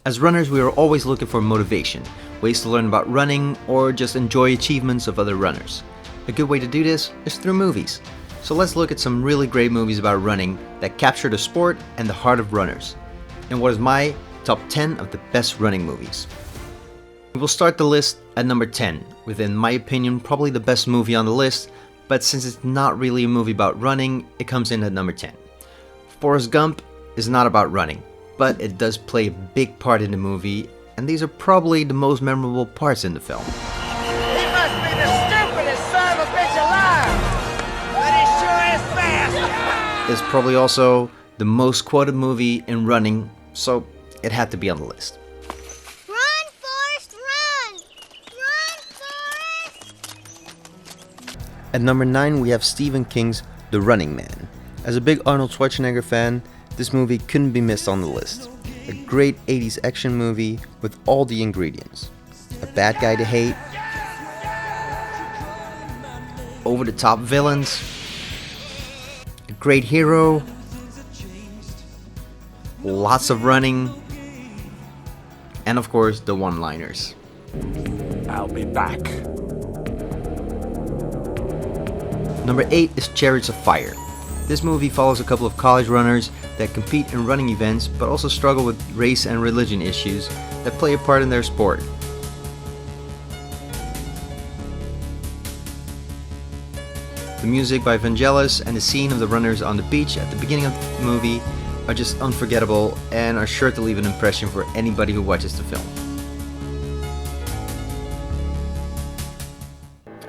As runners, we are always looking for motivation, ways to learn about running, or just enjoy achievements of other runners. A good way to do this is through movies. So let's look at some really great movies about running that capture the sport and the heart of runners. And what is my top 10 of the best running movies. We will start the list at number 10, with, in my opinion, probably the best movie on the list, but since it's not really a movie about running, it comes in at number 10. Forrest Gump is not about running, but it does play a big part in the movie, and these are probably the most memorable parts in the film. He must be the stupidest son of a bitch alive, but he sure is fast. It's probably also the most quoted movie in running, so it had to be on the list. Run, Forrest, run! Run, Forrest! At number 9, we have Stephen King's The Running Man. As a big Arnold Schwarzenegger fan, this movie couldn't be missed on the list. A great 80s action movie with all the ingredients. A bad guy to hate, over-the-top villains, a great hero, lots of running, and of course the one-liners. I'll be back. Number 8 is Chariots of Fire. This movie follows a couple of college runners that compete in running events but also struggle with race and religion issues that play a part in their sport. The music by Vangelis and the scene of the runners on the beach at the beginning of the movie are just unforgettable and are sure to leave an impression for anybody who watches the film.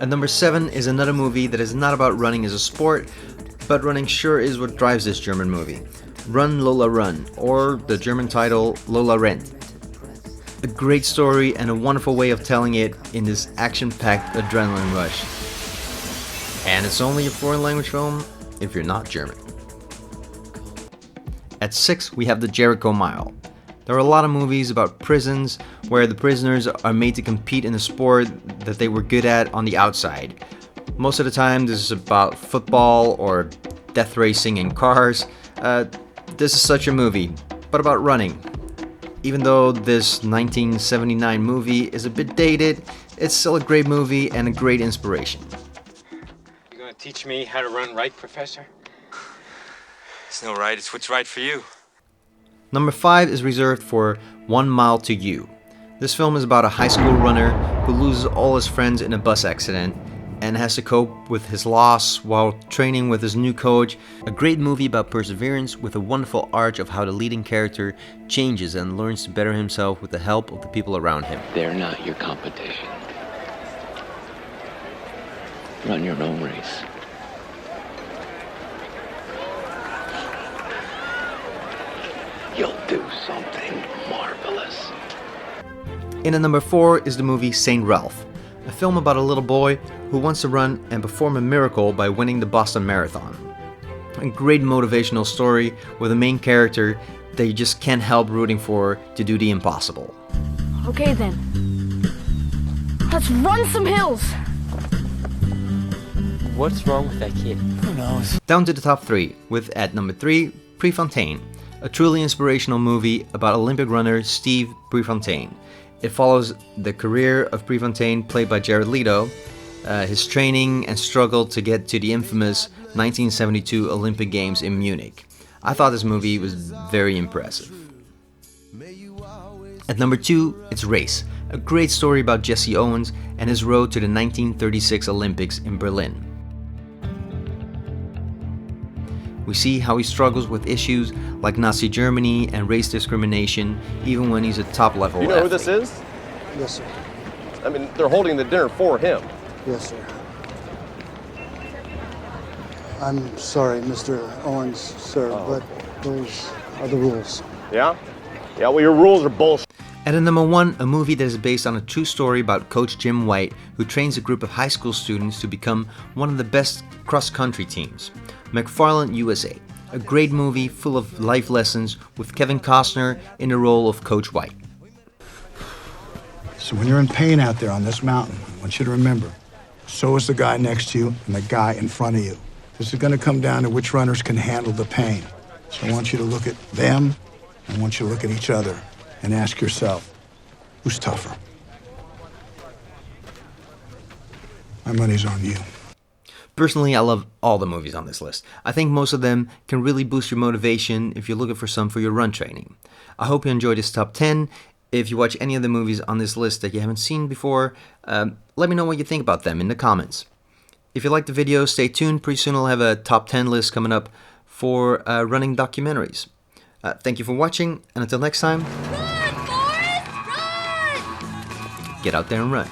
At number 7 is another movie that is not about running as a sport, but running sure is what drives this German movie. Run, Lola Run, or the German title Lola Run. A great story and a wonderful way of telling it in this action-packed adrenaline rush. And it's only a foreign language film if you're not German. At 6, we have the Jericho Mile. There are a lot of movies about prisons where the prisoners are made to compete in a sport that they were good at on the outside. Most of the time this is about football or death racing in cars. This is such a movie, but about running. Even though this 1979 movie is a bit dated, it's still a great movie and a great inspiration. You gonna teach me how to run right, Professor? It's no right, it's what's right for you. Number 5 is reserved for 1 Mile to You. This film is about a high school runner who loses all his friends in a bus accident and has to cope with his loss while training with his new coach. A great movie about perseverance with a wonderful arc of how the leading character changes and learns to better himself with the help of the people around him. They're not your competition. Run your own race. You'll do something marvelous. In at number 4 is the movie St. Ralph, a film about a little boy who wants to run and perform a miracle by winning the Boston Marathon. A great motivational story with a main character that you just can't help rooting for to do the impossible. Okay then, let's run some hills! What's wrong with that kid? Who knows? Down to the top 3, with at number 3, Prefontaine, a truly inspirational movie about Olympic runner Steve Prefontaine. It follows the career of Prefontaine, played by Jared Leto, his training and struggle to get to the infamous 1972 Olympic Games in Munich. I thought this movie was very impressive. At number 2, it's Race, a great story about Jesse Owens and his road to the 1936 Olympics in Berlin. We see how he struggles with issues like Nazi Germany and race discrimination, even when he's a top-level You know athlete. who this is? Yes, sir. I mean, they're holding the dinner for him. Yes, sir. I'm sorry, Mr. Owens, sir, but those are the rules. Yeah? Yeah, well, your rules are bullshit. And at number 1, a movie that is based on a true story about Coach Jim White, who trains a group of high school students to become one of the best cross-country teams. McFarland USA, a great movie full of life lessons with Kevin Costner in the role of Coach White. So when you're in pain out there on this mountain, I want you to remember, so is the guy next to you and the guy in front of you. This is going to come down to which runners can handle the pain. So I want you to look at them, and I want you to look at each other. and ask yourself, who's tougher? My money's on you. Personally, I love all the movies on this list. I think most of them can really boost your motivation if you're looking for some for your run training. I hope you enjoyed this top 10. If you watch any of the movies on this list that you haven't seen before, let me know what you think about them in the comments. If you like the video, stay tuned. Pretty soon I'll have a top 10 list coming up for running documentaries. Thank you for watching, and until next time, Run, Forrest, run! get out there and run.